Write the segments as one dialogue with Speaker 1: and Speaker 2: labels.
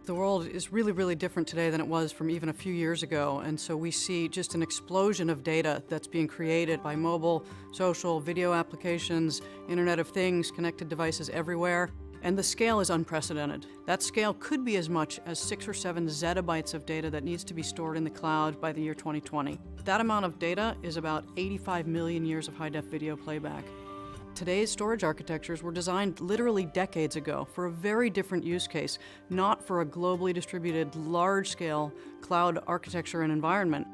Speaker 1: The world is really, really different today than it was from even a few years ago, and so we see just an explosion of data that's being created by mobile, social, video applications, Internet of Things, connected devices everywhere, and the scale is unprecedented. That scale could be as much as 6 or 7 zettabytes of data that needs to be stored in the cloud by the year 2020. That amount of data is about 85 million years of high-def video playback. Today's storage architectures were designed literally decades ago for a very different use case, not for a globally distributed, large-scale cloud architecture and environment.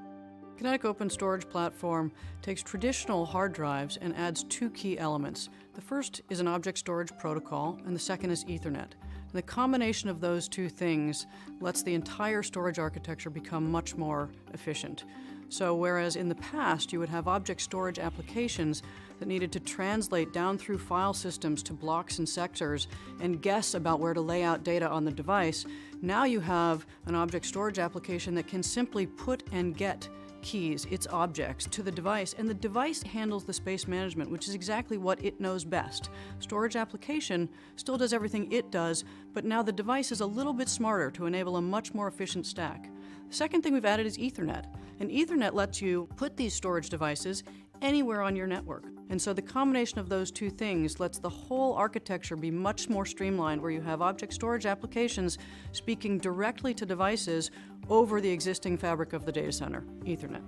Speaker 1: Kinetc Open Storage Platform takes traditional hard drives and adds 2 key elements. The first is an object storage protocol, and the second is Ethernet. And the combination of those 2 things lets the entire storage architecture become much more efficient. So whereas in the past you would have object storage applications that needed to translate down through file systems to blocks and sectors and guess about where to lay out data on the device, now you have an object storage application that can simply put and get keys, its objects, to the device, and the device handles the space management, which is exactly what it knows best. Storage application still does everything it does, but now the device is a little bit smarter to enable a much more efficient stack. The second thing we've added is Ethernet, and Ethernet lets you put these storage devices anywhere on your network. And so the combination of those 2 things lets the whole architecture be much more streamlined, where you have object storage applications speaking directly to devices over the existing fabric of the data center, Ethernet.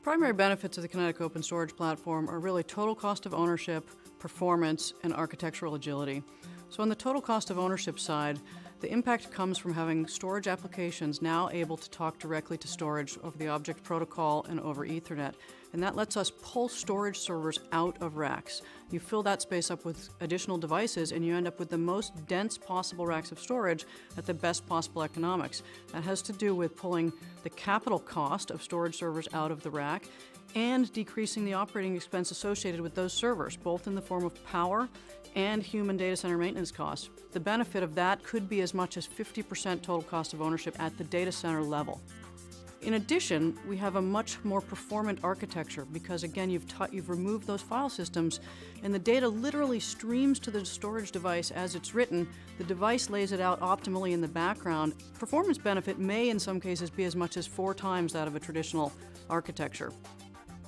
Speaker 1: Primary benefits of the Kinetc Open Storage Platform are really total cost of ownership, performance, and architectural agility. So on the total cost of ownership side, the impact comes from having storage applications now able to talk directly to storage over the object protocol and over Ethernet. And that lets us pull storage servers out of racks. You fill that space up with additional devices and you end up with the most dense possible racks of storage at the best possible economics. That has to do with pulling the capital cost of storage servers out of the rack and decreasing the operating expense associated with those servers, both in the form of power and human data center maintenance costs. The benefit of that could be as much as 50% total cost of ownership at the data center level. In addition, we have a much more performant architecture because, again, you've removed those file systems and the data literally streams to the storage device as it's written. The device lays it out optimally in the background. Performance benefit may, in some cases, be as much as 4 times that of a traditional architecture.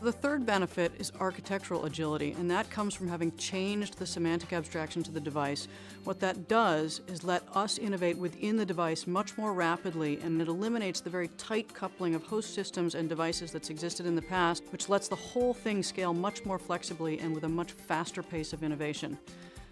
Speaker 1: The third benefit is architectural agility, and that comes from having changed the semantic abstraction to the device. What that does is let us innovate within the device much more rapidly, and it eliminates the very tight coupling of host systems and devices that's existed in the past, which lets the whole thing scale much more flexibly and with a much faster pace of innovation.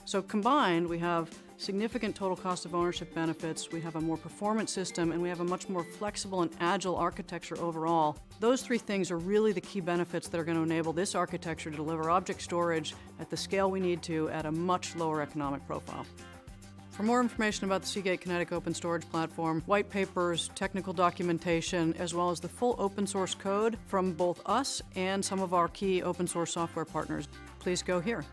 Speaker 1: So combined, we have significant total cost of ownership benefits, we have a more performant system, and we have a much more flexible and agile architecture overall. Those 3 things are really the key benefits that are going to enable this architecture to deliver object storage at the scale we need to at a much lower economic profile. For more information about the Seagate Kinetc Open Storage Platform, white papers, technical documentation, as well as the full open source code from both us and some of our key open source software partners, please go here.